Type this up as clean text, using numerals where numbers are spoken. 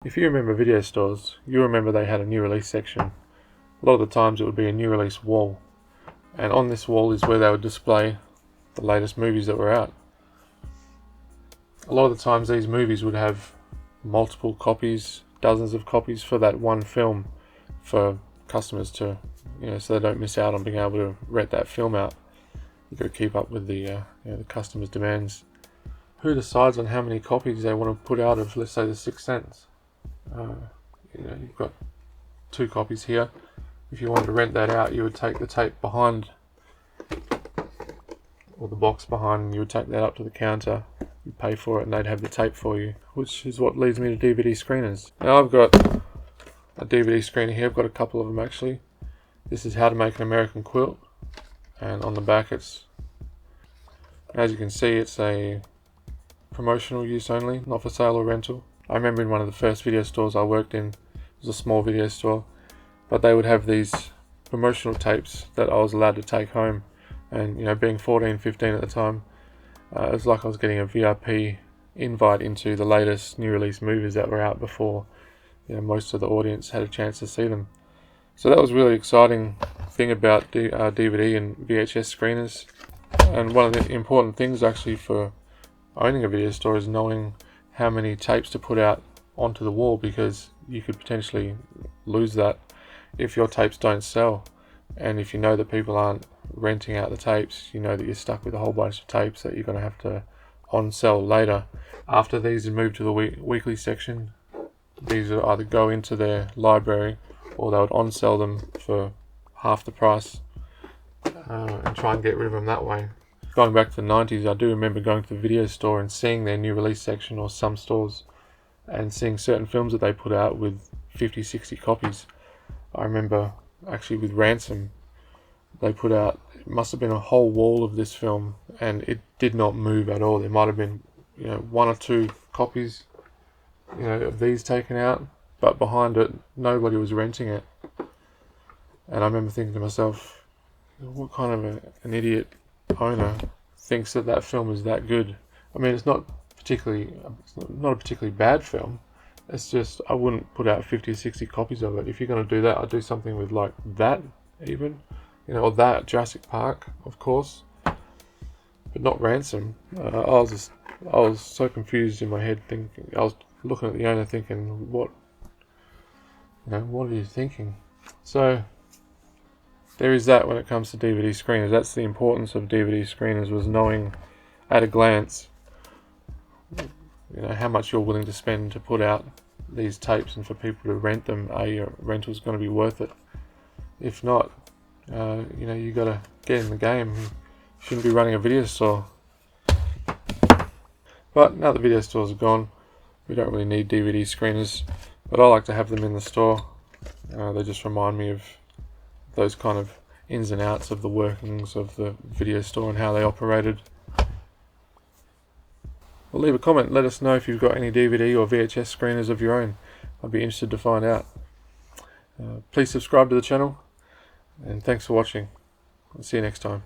If you remember video stores, you remember they had a new release section. A lot of the times it would be a new release wall, and on this wall is where they would display the latest movies that were out. A lot of the times these movies would have multiple copies, dozens of copies for that one film, for customers to, so they don't miss out on being able to rent that film out. You've got to keep up with the customers' demands. Who decides on how many copies they want to put out of, let's say, The Sixth Sense? You've got 2 copies here. If you wanted to rent that out, you would take the tape behind, or the box behind, and you would take that up to the counter, you pay for it, and they'd have the tape for you, which is what leads me to DVD screeners. Now I've got a DVD screener here. I've got a couple of them actually. This is How to Make an American Quilt, and on the back as you can see, it's a promotional use only, not for sale or rental. I remember in one of the first video stores I worked in, it was a small video store, but they would have these promotional tapes that I was allowed to take home, and being 14, 15 at the time, it was like I was getting a VIP invite into the latest new release movies that were out before most of the audience had a chance to see them. So that was a really exciting thing about DVD and VHS screeners, and one of the important things actually for owning a video store is knowing how many tapes to put out onto the wall, because you could potentially lose that if your tapes don't sell. And if you know that people aren't renting out the tapes, you know that you're stuck with a whole bunch of tapes that you're going to have to on-sell later. After these are moved to the weekly section, these would either go into their library or they would on-sell them for half the price and try and get rid of them that way. Going back to the 90s, I do remember going to the video store and seeing their new release section, or some stores, and seeing certain films that they put out with 50, 60 copies. I remember actually with Ransom, they put out, it must have been a whole wall of this film, and it did not move at all. There might have been 1 or 2 copies of these taken out, but behind it nobody was renting it. And I remember thinking to myself, what kind of an idiot owner thinks that film is that good? I mean, it's not a particularly bad film. It's just, I wouldn't put out 50 or 60 copies of it. If you're going to do that, I'd do something with like that even, or that, Jurassic Park, of course, but not Ransom. I was so confused in my head, thinking, I was looking at the owner thinking, what are you thinking? So there is that when it comes to DVD screeners. That's the importance of DVD screeners, was knowing at a glance how much you're willing to spend to put out these tapes, and for people to rent them, your rental's going to be worth it. If not, you got to get in the game. You shouldn't be running a video store. But now the video stores are gone, we don't really need DVD screeners, but I like to have them in the store. They just remind me of those kind of ins and outs of the workings of the video store and how they operated. Well, leave a comment, let us know if you've got any DVD or VHS screeners of your own. I'd be interested to find out. Please subscribe to the channel, and thanks for watching. I'll see you next time.